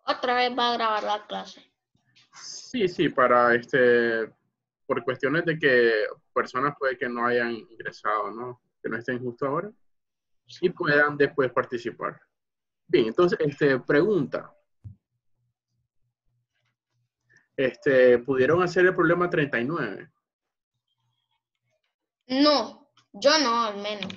Otra vez va a grabar la clase. Sí, sí, para por cuestiones de que personas puede que no hayan ingresado, ¿no? Que no estén justo ahora y puedan después participar. Bien, entonces, pregunta. ¿Pudieron hacer el problema 39? No, yo no, al menos.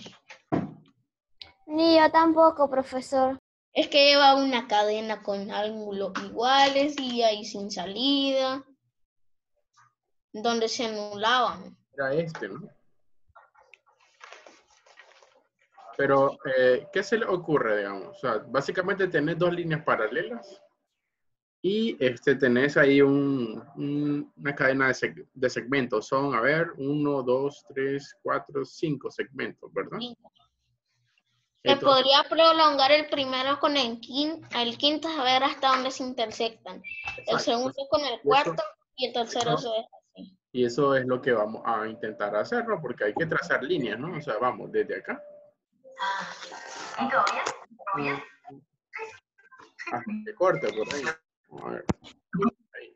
Ni yo tampoco, profesor. Es que lleva una cadena con ángulos iguales y ahí sin salida, donde se anulaban. Era ¿no? Pero, ¿qué se le ocurre, digamos? O sea, básicamente tenés dos líneas paralelas y tenés ahí una cadena de segmentos. Son, a ver, 1, 2, 3, 4, 5 segmentos, ¿verdad? Se Entonces, podría prolongar el primero con el quinto, a ver hasta dónde se intersectan. El segundo con el cuarto y el tercero se deja así. Y eso es lo que vamos a intentar hacer, ¿no? Porque hay que trazar líneas, ¿no? O sea, vamos desde acá. Hasta que corte por ahí. A ver. Ahí.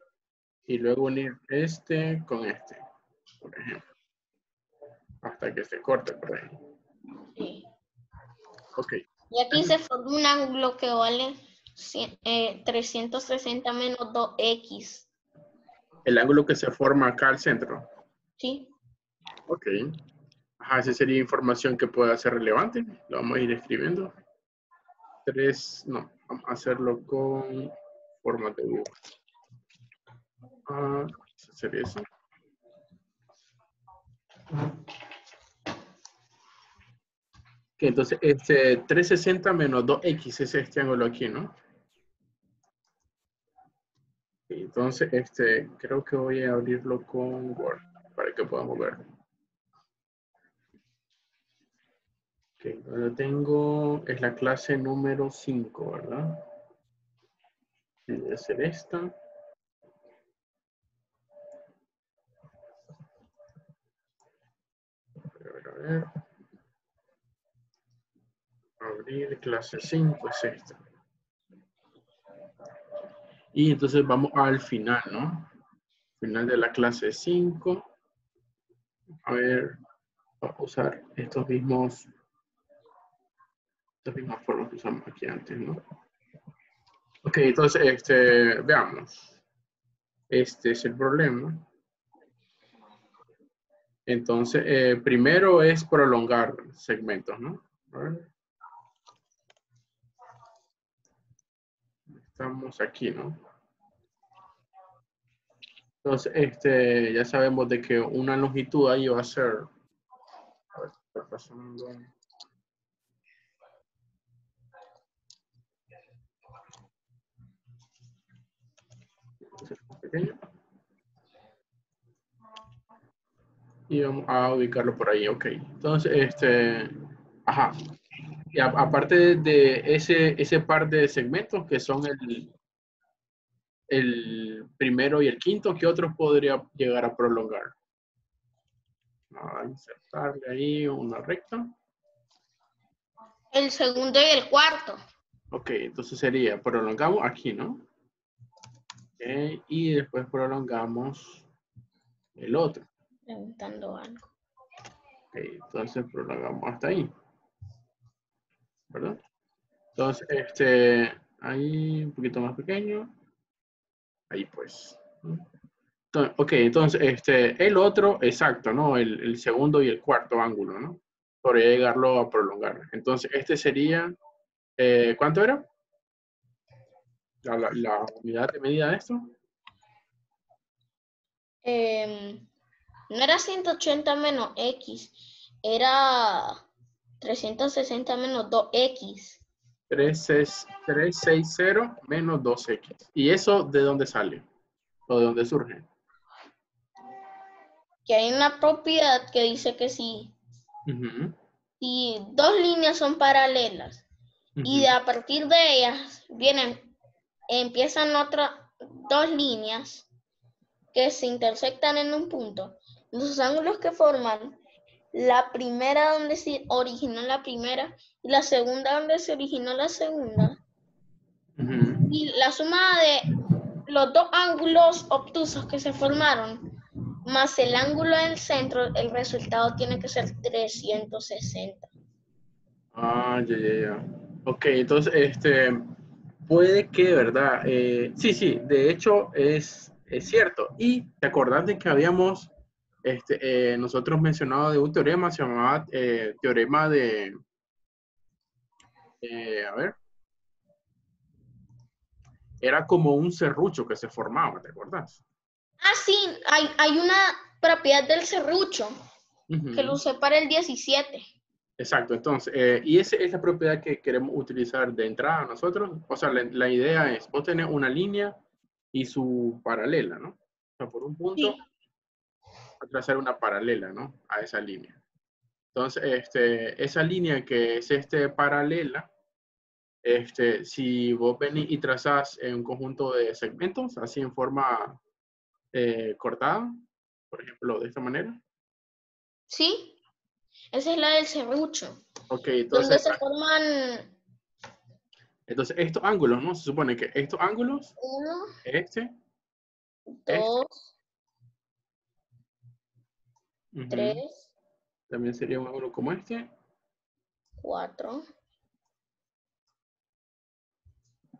Y luego unir con por ejemplo. Hasta que se corte por ahí. Sí. Ok. Y aquí se forma un ángulo que vale 360 menos 2x. El ángulo que se forma acá al centro. Sí. Ok. Ajá, esa sería información que pueda ser relevante. Lo vamos a ir escribiendo. Vamos a hacerlo con forma de dibujo. Eso sería eso. Ok, entonces, 360 menos 2x es este ángulo aquí, ¿no? Entonces, creo que voy a abrirlo con Word para que podamos ver. Ok, lo tengo, es la clase número 5, ¿verdad? Debe ser esta. A ver. Abrir clase 5 es esta. Y entonces vamos al final, ¿no? Final de la clase 5. A ver, vamos a usar estas mismas formas que usamos aquí antes, ¿no? Ok, entonces, veamos. Este es el problema. Entonces, primero es prolongar segmentos, ¿no? A ver. Estamos aquí, ¿no? Entonces, ya sabemos de que una longitud ahí va a ser. A ver, está pasando. Pequeño. Y vamos a ubicarlo por ahí, ok. Entonces, ajá. Y aparte de ese par de segmentos que son el primero y el quinto, ¿qué otros podría llegar a prolongar? A insertarle ahí una recta. El segundo y el cuarto. Ok, entonces sería, prolongamos aquí, ¿no? Okay, y después prolongamos el otro. Preguntando algo. Ok, entonces prolongamos hasta ahí. ¿Verdad? Entonces, ahí un poquito más pequeño. Ahí pues. Ok, entonces, el otro, exacto, ¿no? El segundo y el cuarto ángulo, ¿no? Podría llegarlo a prolongar. Entonces, este sería, ¿cuánto era? La unidad de medida de esto. No era 180 menos x, era 360 menos 2x. 360 menos 2x. ¿Y eso de dónde sale? ¿O de dónde surge? Que hay una propiedad que dice que si dos líneas son paralelas y a partir de ellas empiezan otras dos líneas que se intersectan en un punto, los ángulos que forman la primera donde se originó la primera y la segunda donde se originó la segunda, y la suma de los dos ángulos obtusos que se formaron más el ángulo del centro, el resultado tiene que ser 360. Ah, ya. Ok, entonces, puede que, ¿verdad? Sí, de hecho es cierto. Y te acordás de que habíamos nosotros mencionado de un teorema, se llamaba teorema de, a ver, era como un serrucho que se formaba, ¿te acordás? Ah, sí, hay una propiedad del serrucho que lo Ujú. usé para el 17. Exacto, entonces, y esa es la propiedad que queremos utilizar de entrada nosotros. O sea, la idea es, vos tenés una línea y su paralela, ¿no? O sea, por un punto, Sí. a trazar una paralela, ¿no? A esa línea. Entonces, esa línea que es paralela, si vos venís y trazás en un conjunto de segmentos, así en forma cortada, por ejemplo, de esta manera. ¿Sí? Esa es la del serrucho, Ok, donde entonces, se forman estos ángulos, ¿no? Se supone que estos ángulos, 1, este, 2, ujú, 3, también sería un ángulo como este. 4.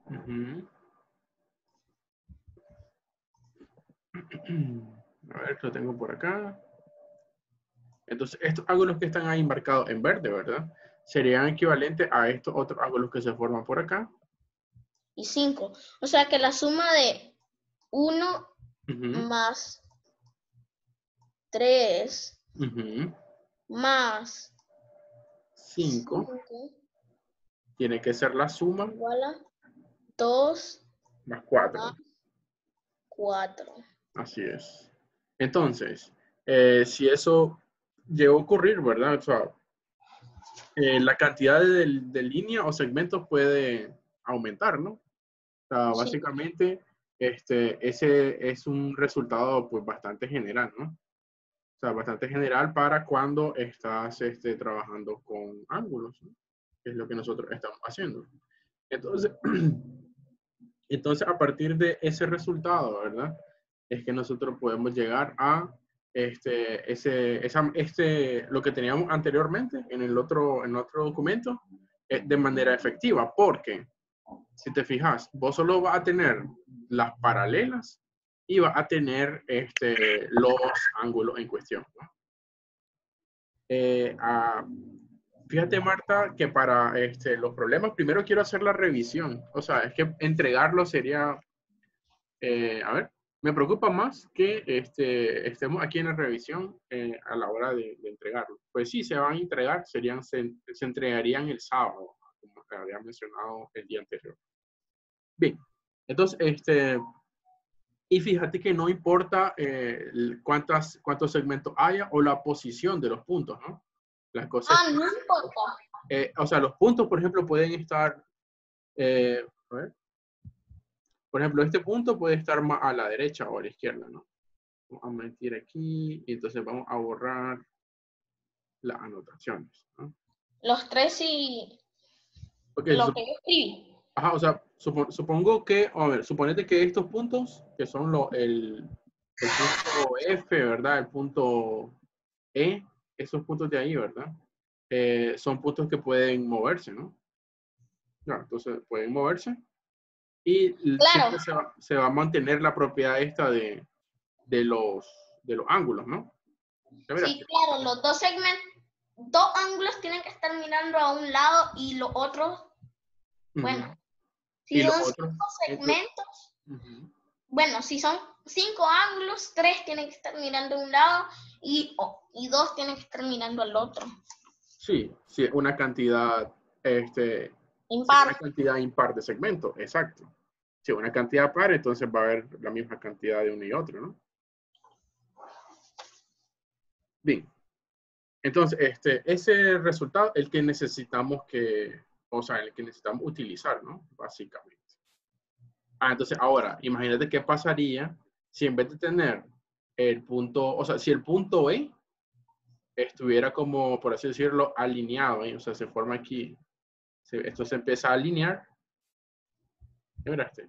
Ujú. A ver, lo tengo por acá. Entonces, estos ángulos que están ahí marcados en verde, ¿verdad? Serían equivalentes a estos otros ángulos que se forman por acá. Y 5. O sea que la suma de 1 Ujú, más 3 ujú. más 5 5 tiene que ser la suma igual a 2 más más 4. 4. Así es. Entonces, si eso llegó a ocurrir, ¿verdad? O sea, la cantidad de línea o segmentos puede aumentar, ¿no? O sea, Sí, básicamente, ese es un resultado pues bastante general, ¿no? O sea, bastante general para cuando estás trabajando con ángulos, ¿no? Que es lo que nosotros estamos haciendo. Entonces, entonces, a partir de ese resultado, ¿verdad? Es que nosotros podemos llegar a lo que teníamos anteriormente en otro documento de manera efectiva, porque si te fijas, vos solo vas a tener las paralelas y vas a tener los ángulos en cuestión, ¿no? Fíjate, Marta, que para los problemas, primero quiero hacer la revisión. O sea, es que entregarlo sería, a ver, me preocupa más que estemos aquí en la revisión a la hora de entregarlo. Pues sí, se van a entregar, se entregarían el sábado, como te había mencionado el día anterior. Bien, entonces, y fíjate que no importa cuántos segmentos haya o la posición de los puntos, ¿no? Las cosas, no importa. o sea, los puntos, por ejemplo, pueden estar, a ver, por ejemplo, este punto puede estar más a la derecha o a la izquierda, ¿no? Vamos a meter aquí y entonces vamos a borrar las anotaciones, ¿no? Los 3 y Ok, lo que yo escribí. ajá, o sea, supongo que, a ver, suponete que estos puntos, que son el punto F, ¿verdad? El punto E, esos puntos de ahí, ¿verdad? Son puntos que pueden moverse, ¿no? Ya, entonces pueden moverse y Claro, siempre se va a mantener la propiedad esta de los, de los ángulos, ¿no? Ya verás. sí, claro, los dos segmentos, dos ángulos tienen que estar mirando a un lado y los otros, Ujú. bueno, Y si los son otros, 5 segmentos, ujú. bueno, si son 5 ángulos, 3 tienen que estar mirando a un lado y 2 tienen que estar mirando al otro. Sí, sí, una cantidad, sí, Impar. una cantidad impar de segmentos, exacto. Si una cantidad par, entonces va a haber la misma cantidad de uno y otro, ¿no? Bien, entonces, ese resultado, el que necesitamos o sea, el que necesitamos utilizar, ¿no? Básicamente. Entonces, ahora, imagínate qué pasaría si en vez de tener el punto, o sea, si el punto E estuviera como, por así decirlo, alineado, ¿eh? O sea, se forma aquí, esto se empieza a alinear. ¿Ya miraste?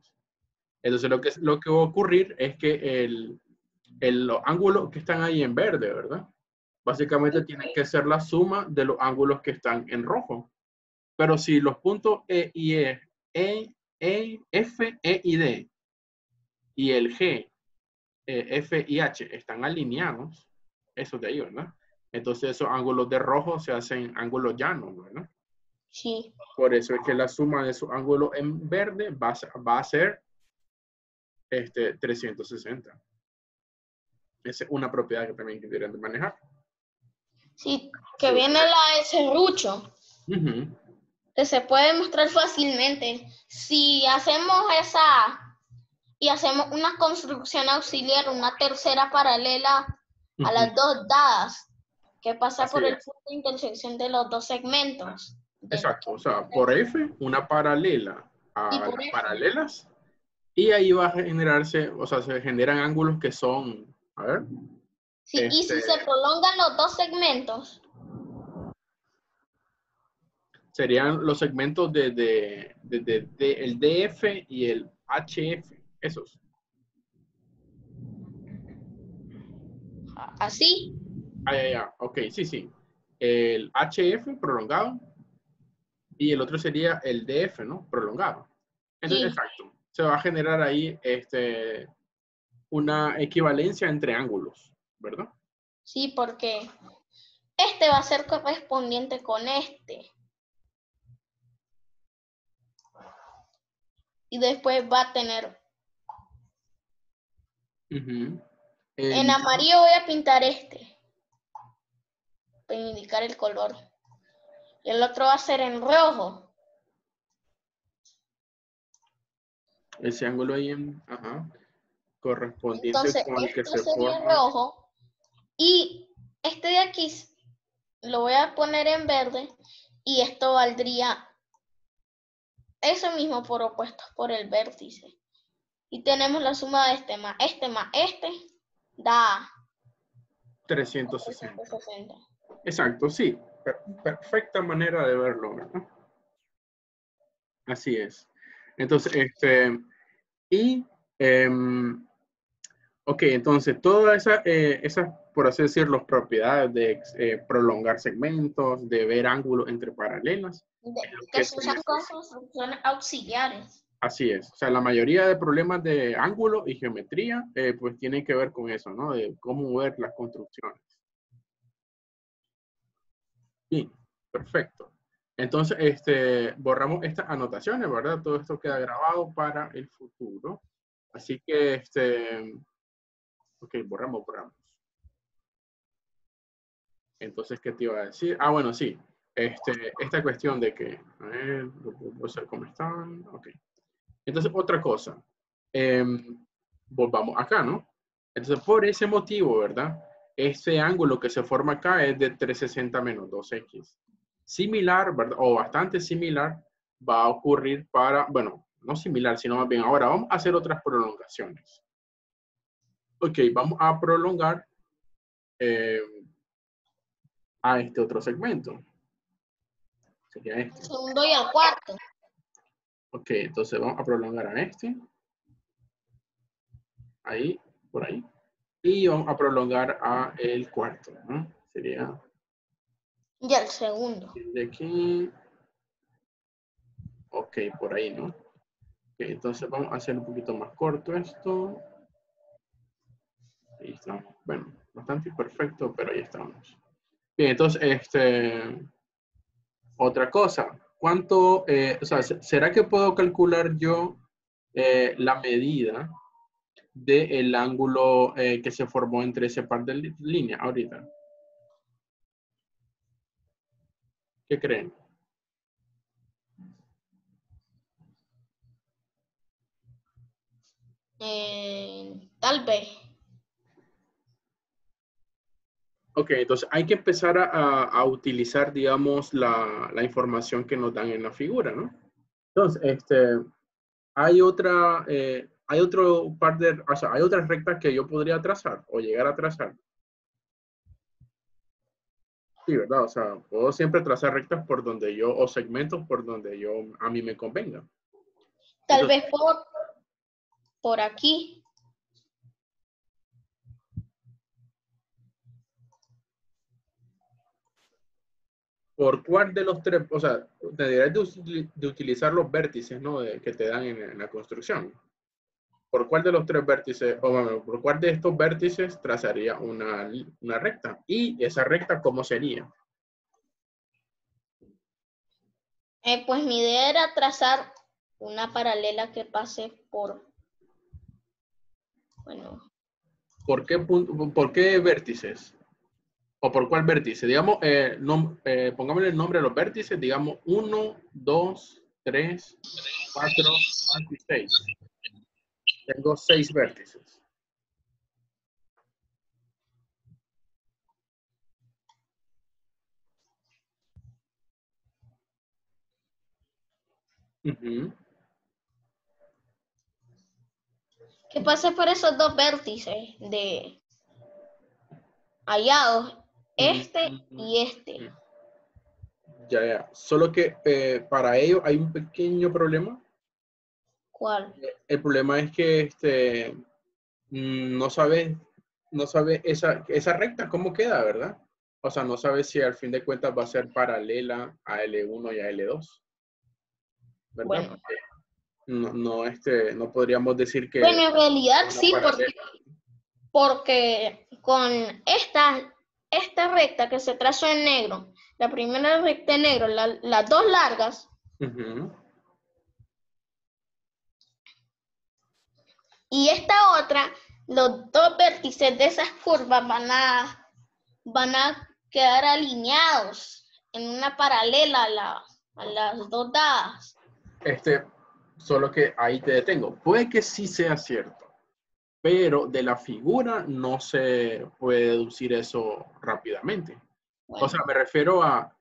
Entonces lo que va a ocurrir es que los ángulos que están ahí en verde, ¿verdad? Básicamente tienen que ser la suma de los ángulos que están en rojo. Pero si los puntos E y F, E y D y el G, F y H están alineados, esos de ahí, ¿verdad? Entonces esos ángulos de rojo se hacen ángulos llanos, ¿verdad? Sí. Por eso es que la suma de esos ángulos en verde va a ser 360. Esa es una propiedad que también deberían de manejar. Sí, que viene la de serrucho, Uh-huh. que se puede mostrar fácilmente. Si hacemos y hacemos una construcción auxiliar, una tercera paralela a las dos dadas, que pasa Así por el es. punto de intersección de los dos segmentos. Exacto, o sea, por F, una paralela Y a por las F. paralelas, y ahí va a generarse, o sea, se generan ángulos que son, a ver, Sí, y si se prolongan los dos segmentos, serían los segmentos de el DF y el HF, esos. así, Ya, ok, sí, sí. El HF prolongado y el otro sería el DF, ¿no? Prolongado. Entonces, sí, exacto. Se va a generar ahí una equivalencia entre ángulos, ¿verdad? sí, porque este va a ser correspondiente con este. Y después va a tener, Uh-huh. en amarillo voy a pintar este, para indicar el color. Y el otro va a ser en rojo. Ese ángulo ahí correspondiente Entonces, con el que esto se sería forma. rojo. Y este de aquí lo voy a poner en verde. Y esto valdría eso mismo por opuestos por el vértice. Y tenemos la suma de este más este da 360. 360. Exacto, sí. Perfecta manera de verlo, ¿verdad? Así es. Entonces, y, ok, entonces todas esas, por así decirlo, propiedades de prolongar segmentos, de ver ángulos entre paralelas, es lo Que que se se usan con necesita. construcciones auxiliares. Así es. O sea, la mayoría de problemas de ángulo y geometría, pues tienen que ver con eso, ¿no? De cómo ver las construcciones. Bien, perfecto. Entonces, borramos estas anotaciones, ¿verdad? Todo esto queda grabado para el futuro. Así que, ok, borramos. Entonces, ¿qué te iba a decir? Ah, bueno, sí. Esta cuestión de que, a ver, lo puedo hacer como están. Ok. Entonces, otra cosa. Volvamos acá, ¿no? Entonces, por ese motivo, ¿verdad? Ese ángulo que se forma acá es de 360 menos 2x. Similar, ¿verdad? O bastante similar va a ocurrir para, bueno, no similar, sino más bien ahora vamos a hacer otras prolongaciones. Ok, vamos a prolongar a este otro segmento. Sería este. Segundo y al cuarto. Ok, entonces vamos a prolongar a este. Ahí, por ahí. Y vamos a prolongar a el cuarto, ¿no? Sería Y al segundo. de aquí. Ok, por ahí, ¿no? Ok, entonces vamos a hacer un poquito más corto esto. Ahí estamos. Bueno, bastante imperfecto, pero ahí estamos. Bien, entonces, otra cosa. ¿Cuánto, o sea, será que puedo calcular yo la medida del ángulo que se formó entre ese par de líneas ahorita? ¿Qué creen? Tal vez. Ok, entonces hay que empezar a utilizar, digamos, la información que nos dan en la figura, ¿no? Entonces, hay otro par de, o sea, hay otras rectas que yo podría trazar o llegar a trazar. Sí, ¿verdad? O sea, puedo siempre trazar rectas por donde yo, o segmentos por donde a mí me convenga. Tal Entonces, vez por por aquí. ¿Por cuál de los tres? O sea, deberías de utilizar los vértices, ¿no? Que te dan en la construcción. ¿Por cuál de los tres vértices, o bueno, por cuál de estos vértices trazaría una recta? Y esa recta, ¿cómo sería? Pues mi idea era trazar una paralela que pase por, bueno, ¿Por qué vértices? ¿O por cuál vértice? Digamos, pongámosle el nombre a los vértices, digamos 1, 2, 3, 4, 5 y 6. Tengo 6 vértices. Ujú. que pase por esos dos vértices de hallados, este y este. Ya, ya. Solo que para ello hay un pequeño problema. ¿Cuál? El problema es que no sabe esa recta cómo queda, ¿verdad? O sea, no sabe si al fin de cuentas va a ser paralela a L1 y a L2, ¿verdad? Bueno, No podríamos decir que bueno, en realidad una sí, paralela. porque con esta recta que se trazó en negro, la primera recta en negro, las dos largas, Ujú. y esta otra, los dos vértices de esas curvas van a quedar alineados en una paralela a las dos dadas. Solo que ahí te detengo. Puede que sí sea cierto, pero de la figura no se puede deducir eso rápidamente. Bueno, O sea, me refiero a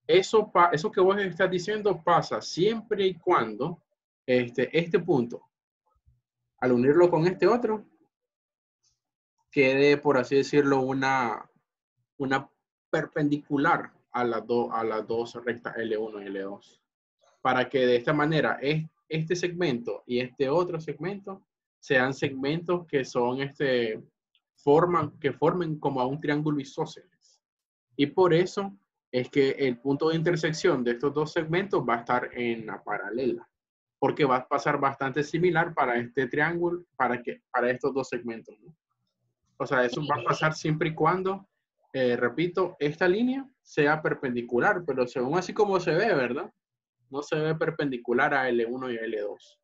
eso que vos estás diciendo pasa siempre y cuando este punto, al unirlo con este otro, quede, por así decirlo, una perpendicular a las dos rectas L1 y L2. Para que de esta manera este segmento y este otro segmento sean segmentos que formen como a un triángulo isósceles. Y por eso es que el punto de intersección de estos dos segmentos va a estar en la paralela, porque va a pasar bastante similar para este triángulo, para estos dos segmentos, ¿no? O sea, eso va a pasar siempre y cuando, repito, esta línea sea perpendicular, pero según así como se ve, ¿verdad? No se ve perpendicular a L1 y a L2.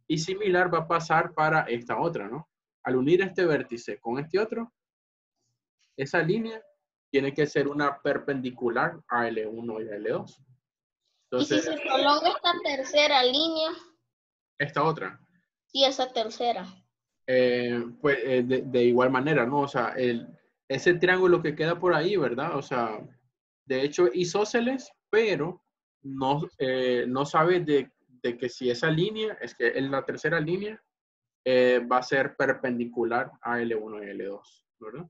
Y similar va a pasar para esta otra, ¿no? Al unir este vértice con este otro, esa línea tiene que ser una perpendicular a L1 y a L2. y si Entonces, se prolonga esta tercera línea, esta otra, y esa tercera. pues de igual manera, ¿no? O sea, ese triángulo que queda por ahí, ¿verdad? O sea, de hecho, isósceles, pero no sabe de que si esa línea, es que en la tercera línea, va a ser perpendicular a L1 y L2, ¿verdad?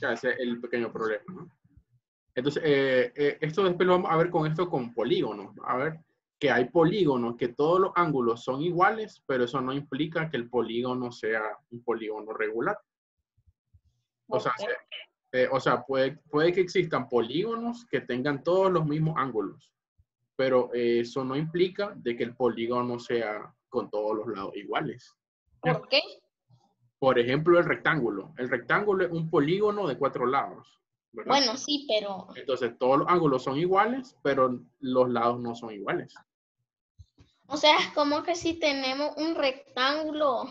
Ya, ese es el pequeño problema, ¿no? Entonces, esto después lo vamos a ver con esto con polígonos. A ver, que hay polígonos, que todos los ángulos son iguales, pero eso no implica que el polígono sea un polígono regular. O sea, puede que existan polígonos que tengan todos los mismos ángulos, pero eso no implica de que el polígono sea con todos los lados iguales. ¿Por qué? Por ejemplo, el rectángulo. El rectángulo es un polígono de 4 lados, ¿verdad? Bueno, sí, pero... Entonces, todos los ángulos son iguales, pero los lados no son iguales. O sea, es como que si tenemos un rectángulo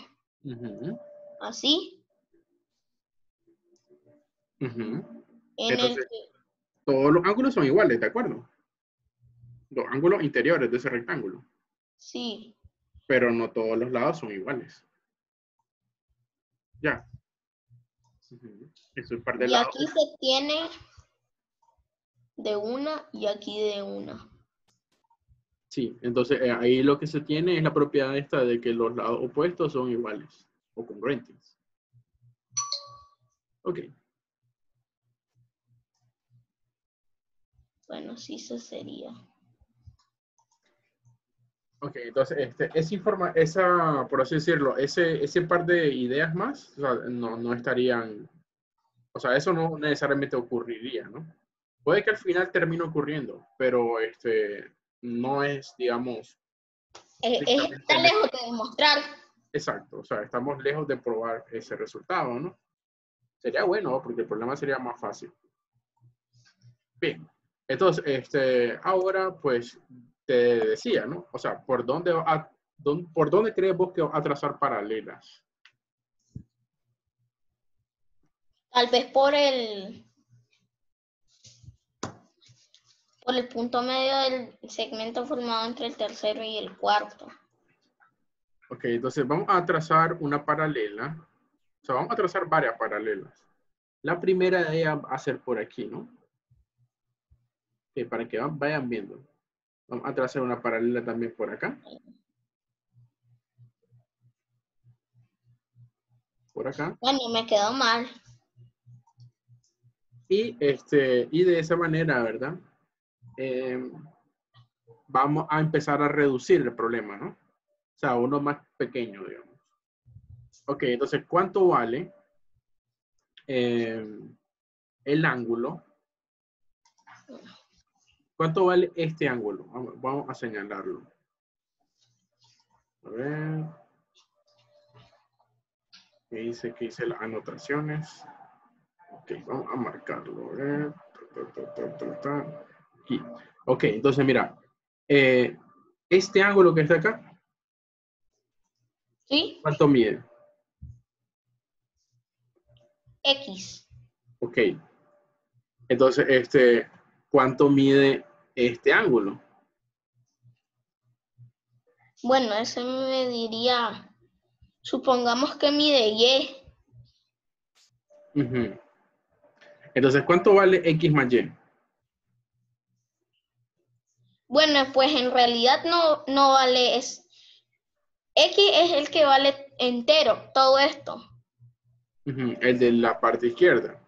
Uh-huh. así, Uh-huh. en el Entonces, que... todos los ángulos son iguales, ¿de acuerdo? Los ángulos interiores de ese rectángulo. Sí. Pero no todos los lados son iguales. Ya. Uh-huh. Eso es parte del Y lado. aquí se tiene de una y aquí de una. Sí, entonces ahí lo que se tiene es la propiedad esta de que los lados opuestos son iguales o congruentes. Ok. Bueno, sí, eso sería. Ok, entonces, por así decirlo, ese par de ideas más, o sea, no estarían, o sea, eso no necesariamente ocurriría, ¿no? Puede que al final termine ocurriendo, pero no es, digamos, Está estrictamente lejos de demostrar. exacto. O sea, estamos lejos de probar ese resultado, ¿no? Sería bueno, porque el problema sería más fácil. Bien, entonces, ahora, pues, te decía, ¿no? O sea, ¿por dónde crees vos que va a trazar paralelas? Tal vez por el punto medio del segmento formado entre el tercero y el cuarto. Ok, entonces vamos a trazar una paralela. O sea, vamos a trazar varias paralelas. La primera de ellas va a ser por aquí, ¿no? Para que vayan viendo. Vamos a trazar una paralela también por acá. Por acá. Bueno, me quedó mal. Y de esa manera, ¿verdad? Vamos a empezar a reducir el problema, ¿no? O sea, uno más pequeño, digamos. Ok, entonces, ¿cuánto vale el ángulo? ¿Cuánto vale este ángulo? Vamos a señalarlo. A ver. ¿Qué hice las anotaciones? Ok, vamos a marcarlo. A ver. Aquí. Ok, entonces mira. Este ángulo que está acá, ¿Sí? ¿cuánto mide? X. Ok. Entonces, ¿cuánto mide este ángulo? Bueno, ese me diría, supongamos que mide Y. Ujú. Entonces, ¿cuánto vale X más Y? Bueno, pues en realidad no vale, X es el que vale entero, todo esto. Ujú. El de la parte izquierda.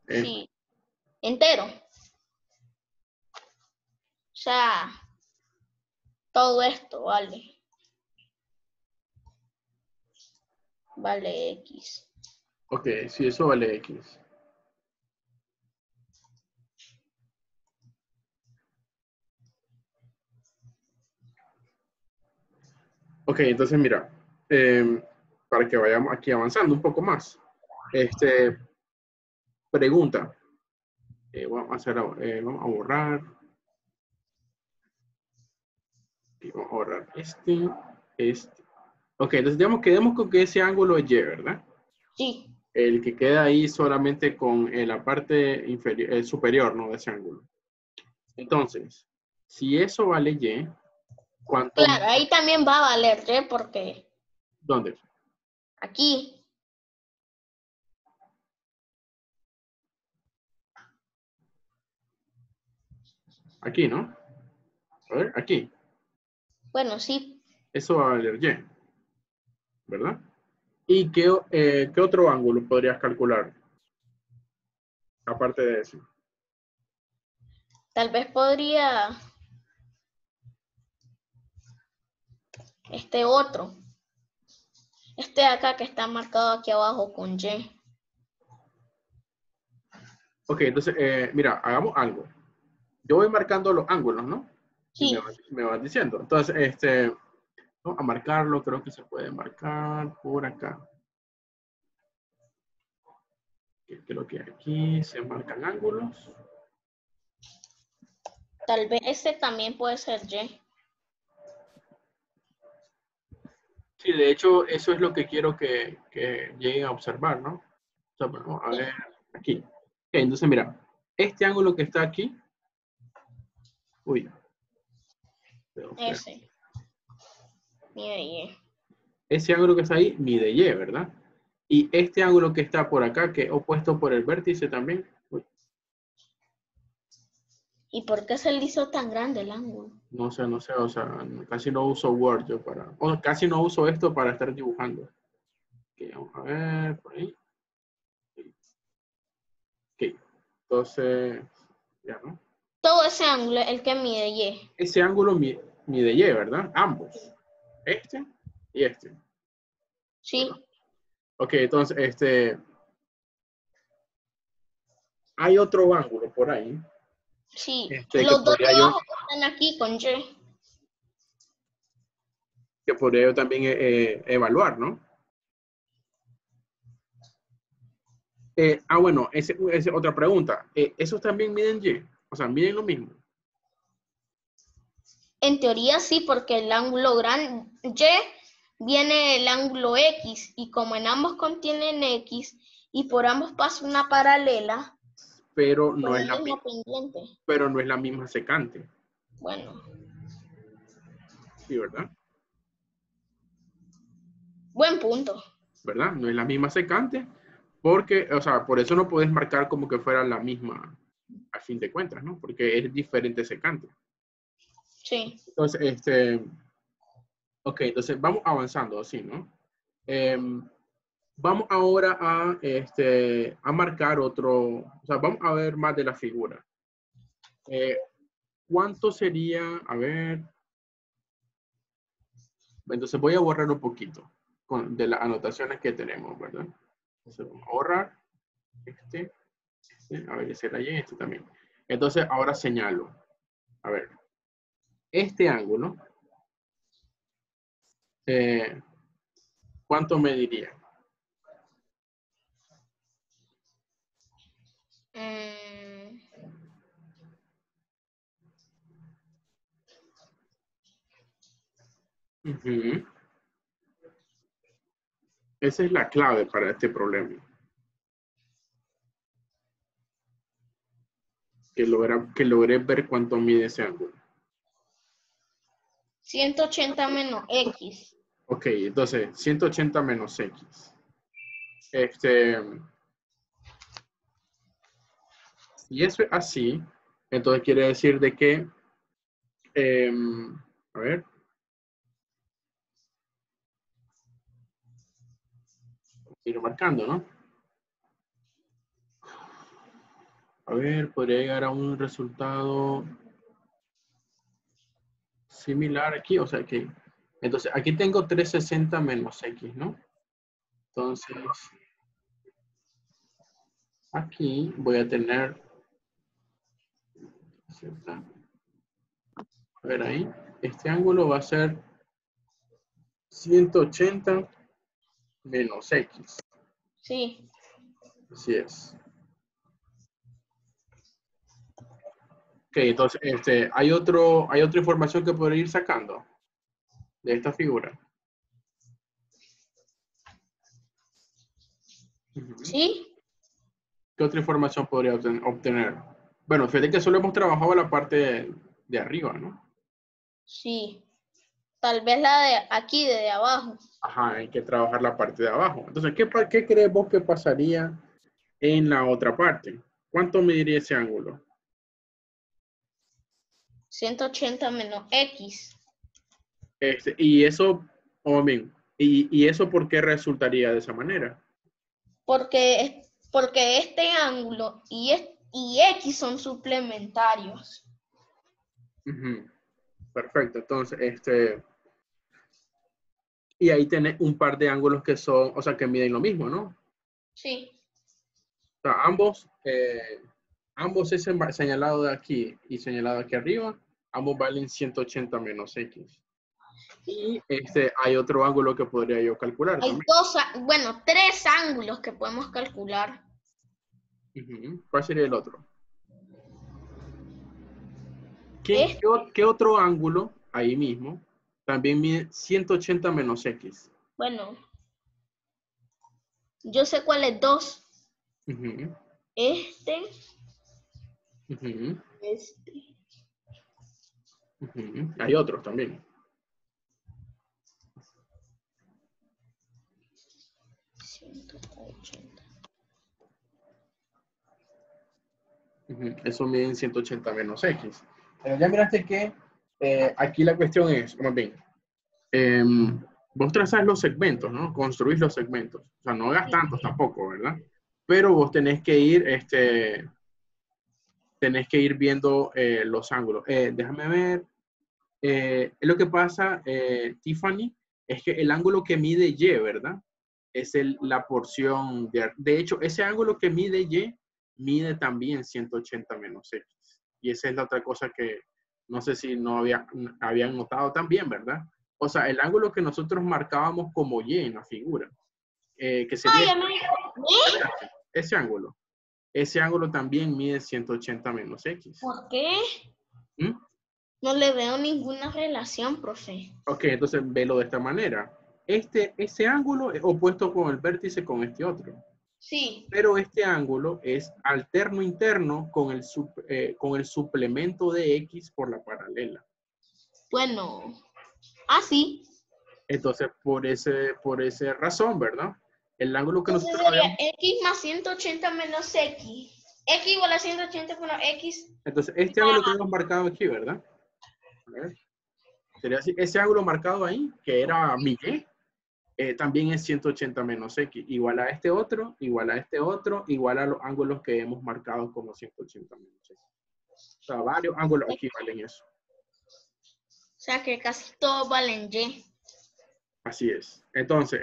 Sí, entero. O sea, todo esto vale. Vale X. Ok, sí, eso vale X. Ok, entonces mira, para que vayamos aquí avanzando un poco más. Pregunta. Vamos a borrar. Y vamos a borrar este. Ok, entonces digamos, quedemos con que ese ángulo es Y, ¿verdad? Sí. El que queda ahí solamente con la parte inferior, superior, ¿no? De ese ángulo. Entonces, si eso vale Y, ¿cuánto Claro, mide? ahí también va a valer Y porque ¿Dónde? aquí, Aquí, ¿no? A ver, aquí. bueno, sí, Eso va a valer Y, ¿verdad? ¿Y qué otro ángulo podrías calcular? Aparte de eso. tal vez podría este otro. Este de acá que está marcado aquí abajo con Y. Ok, entonces, mira, hagamos algo. Yo voy marcando los ángulos, ¿no? Y Sí, me vas diciendo. Entonces, vamos a marcarlo. Creo que se puede marcar por acá. Creo que aquí se marcan ángulos. tal vez ese también puede ser Y. Sí, de hecho, eso es lo que quiero que lleguen a observar, ¿no? O sea, vamos a ver aquí. Ok, entonces, mira, este ángulo que está aquí. Uy. Ese. Mira Y. Ese ángulo que está ahí mide Y, ¿verdad? Y este ángulo que está por acá, que es opuesto por el vértice también. Uy, ¿Y por qué se le hizo tan grande el ángulo? no sé, o sea, casi no uso Word yo casi no uso esto para estar dibujando. Ok, vamos a ver por ahí. Ok, entonces, ya, ¿no? Todo ese ángulo es el que mide Y. Ese ángulo mide, mide Y, ¿verdad? Ambos. Este y este. Sí. Ok, entonces, hay otro ángulo por ahí. Sí. Que Los dos de podría yo, abajo están aquí con Y. que podría yo también evaluar, ¿no? Bueno, esa es otra pregunta. ¿Esos también miden Y? O sea, miden lo mismo. En teoría sí, porque el ángulo grande Y viene el ángulo X y como en ambos contienen X y por ambos pasa una paralela, Pero no con es el mismo pendiente. pero no es la misma secante. Bueno, Sí, ¿verdad? buen punto. ¿Verdad? No es la misma secante porque, o sea, por eso no puedes marcar como que fuera la misma a fin de cuentas, ¿no? Porque es diferente secante. Sí. Entonces, ok, entonces vamos avanzando así, ¿no? Vamos ahora a marcar otro, o sea, vamos a ver más de la figura. ¿Cuánto sería? A ver. Entonces voy a borrar un poquito de las anotaciones que tenemos, ¿verdad? Entonces vamos a borrar este, a ver, ese era Y, este también. Entonces ahora señalo. A ver, este ángulo, ¿cuánto mediría? Mm, Ujú. Esa es la clave para este problema. Que logré ver cuánto mide ese ángulo. 180 menos X. Ok, entonces 180 menos X. Este, y eso es así, entonces quiere decir de que, a ver, ir marcando, ¿no? A ver, podría llegar a un resultado similar aquí, o sea que, entonces aquí tengo 360 menos X, ¿no? Entonces, aquí voy a tener, a ver ahí, este ángulo va a ser 180 menos X. Sí. Así es. Ok, entonces, hay otra información que podría ir sacando de esta figura. Ujú. Sí. ¿Qué otra información podría obtener? Bueno, fíjate que solo hemos trabajado la parte de arriba, ¿no? Sí. Tal vez la de aquí, de abajo. Ajá, hay que trabajar la parte de abajo. Entonces, ¿qué crees vos que pasaría en la otra parte? ¿Cuánto mediría ese ángulo? 180 menos X. Y eso, o bien, y eso ¿por qué resultaría de esa manera? Porque este ángulo y X son suplementarios. Ujú. Perfecto. Entonces, y ahí tenés un par de ángulos que son, o sea, que miden lo mismo, ¿no? Sí. O sea, ambos ese señalado de aquí y señalado aquí arriba, ambos valen 180 menos X. Y hay otro ángulo que podría yo calcular Hay también. tres ángulos que podemos calcular. Ujú. ¿Cuál sería el otro? Es, ¿Qué otro ángulo ahí mismo también mide 180 menos X? bueno, yo sé cuáles dos. Ujú, Este, ujú, este. ujú. Hay otros también. 180. Ujú. Eso mide 180 menos X. Pero ya miraste que aquí la cuestión es, más bien, vos trazás los segmentos, ¿no? Construís los segmentos. O sea, no hagas tantos tampoco, ¿verdad? Pero vos tenés que ir viendo los ángulos. Déjame ver. Lo que pasa, Tiffany, es que el ángulo que mide Y, ¿verdad? Es la porción de hecho, ese ángulo que mide Y, mide también 180 menos X. Y esa es la otra cosa que no sé si no habían notado también, ¿verdad? O sea, el ángulo que nosotros marcábamos como Y en la figura, que sería ese ángulo. Ese ángulo también mide 180 menos X. ¿Por qué? ¿Mm? No le veo ninguna relación, profe. Ok, entonces velo de esta manera. Ese ángulo es opuesto con el vértice con este otro. Sí. Pero este ángulo es alterno interno con el suplemento de X por la paralela. Bueno, así. Entonces, por esa razón, ¿verdad? El ángulo que Entonces nosotros sería habíamos... X más 180 menos X. X igual a 180 menos X. Entonces, este ángulo que habíamos marcado aquí, ¿verdad? A ver. Sería así. Ese ángulo marcado ahí, que era mi Y, también es 180 menos X, igual a este otro, igual a este otro, igual a los ángulos que hemos marcado como 180 menos X. O sea, varios ángulos aquí valen eso. O sea que casi todos valen Y. Así es. Entonces,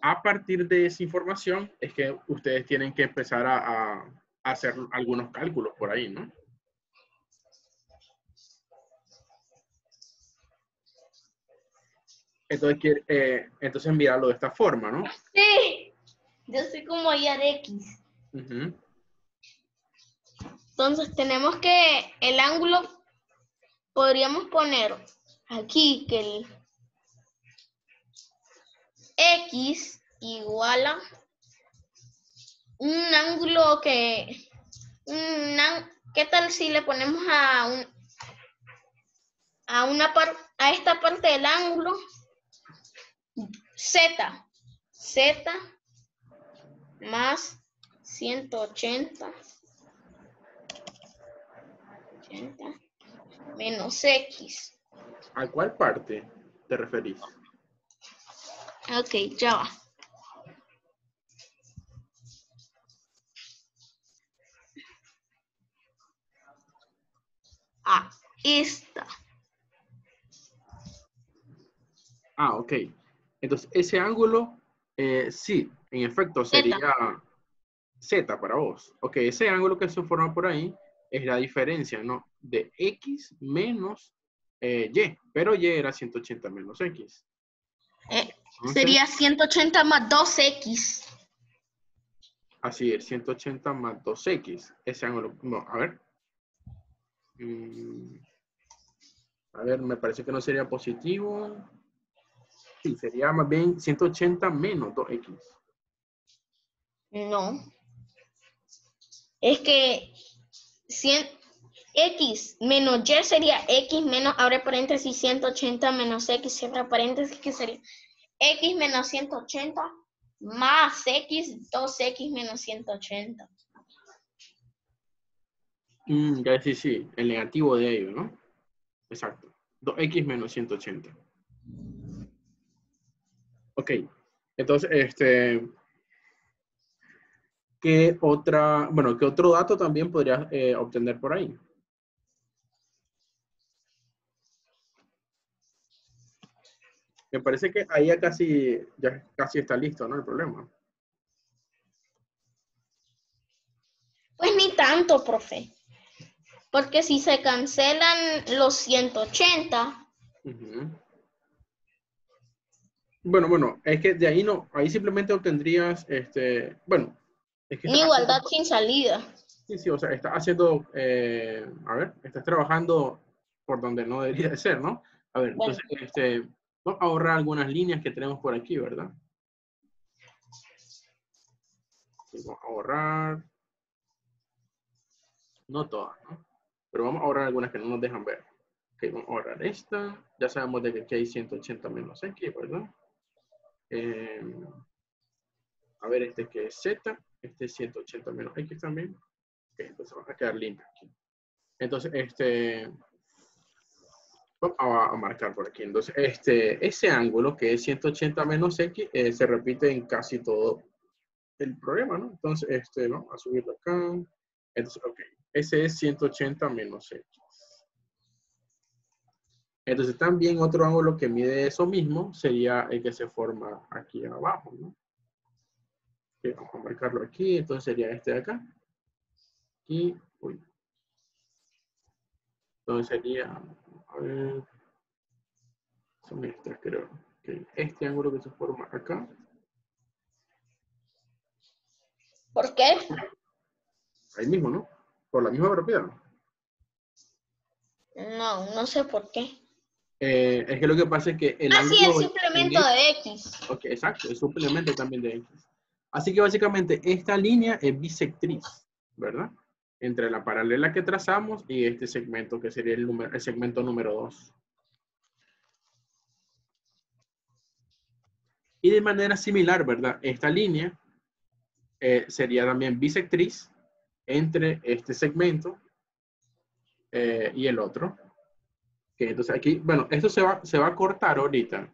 a partir de esa información es que ustedes tienen que empezar a hacer algunos cálculos por ahí, ¿no? Entonces mirarlo de esta forma, ¿no? Sí. Yo soy como Y de X. Uh-huh. Entonces tenemos que el ángulo, podríamos poner aquí que el X igual a un ángulo que... ¿Qué tal si le ponemos a esta parte del ángulo Z? Z más 180 menos X. ¿A cuál parte te referís? Ok, ya va. A esta. Ah, ok. Entonces, ese ángulo, sí, en efecto, sería Z para vos. Ok, ese ángulo que se forma por ahí es la diferencia, ¿no? De X menos Y, pero Y era 180 menos X. Entonces, Sería 180 más 2X. así es, 180 más 2X. Ese ángulo, no, a ver. A ver, me parece que no sería positivo. Sí, sería más bien 180 menos 2X. No. Es que 100, X menos Y sería X menos, abre paréntesis, 180 menos X, cierra paréntesis, que sería X menos 180 más X, 2X menos 180. Ya sí, sí, el negativo de ello, ¿no? Exacto. 2X menos 180. Ok. Entonces, ¿qué otro dato también podrías obtener por ahí? Me parece que ahí ya casi está listo, ¿no? El problema. Pues ni tanto, profe. Porque si se cancelan los 180. Uh-huh. Bueno, es que de ahí no, ahí simplemente obtendrías, bueno, es que Una igualdad sin salida. sí, o sea, estás haciendo, estás trabajando por donde no debería de ser, ¿no? A ver, Bueno. entonces, vamos a ahorrar algunas líneas que tenemos por aquí, ¿verdad? Vamos a ahorrar, no todas, ¿no? Pero vamos a ahorrar algunas que no nos dejan ver. Ok, vamos a ahorrar esta. Ya sabemos de que aquí hay 180 menos X, ¿verdad? A ver, este que es Z, este es 180 menos X también. Ok, entonces va a quedar limpio aquí. Entonces, vamos a marcar por aquí. Entonces, ese ángulo que es 180 menos X se repite en casi todo el problema, ¿no? Entonces, vamos a subirlo acá. Entonces, ok, ese es 180 menos X. Entonces también otro ángulo que mide eso mismo sería el que se forma aquí abajo, ¿no? Okay, vamos a marcarlo aquí, entonces sería este de acá. Aquí, uy. Entonces sería, a ver, son estas creo. Okay, este ángulo que se forma acá. ¿Por qué? Ahí mismo, ¿no? Por la misma propiedad. No, no sé por qué. Es que lo que pasa es que el Ah, sí, el ángulo suplemento de X. Ok, exacto, es suplemento también de X. Así que básicamente esta línea es bisectriz, ¿verdad? Entre la paralela que trazamos y este segmento que sería el segmento número 2. Y de manera similar, ¿verdad? Esta línea sería también bisectriz entre este segmento y el otro. Okay, entonces aquí, bueno, esto se va a cortar ahorita.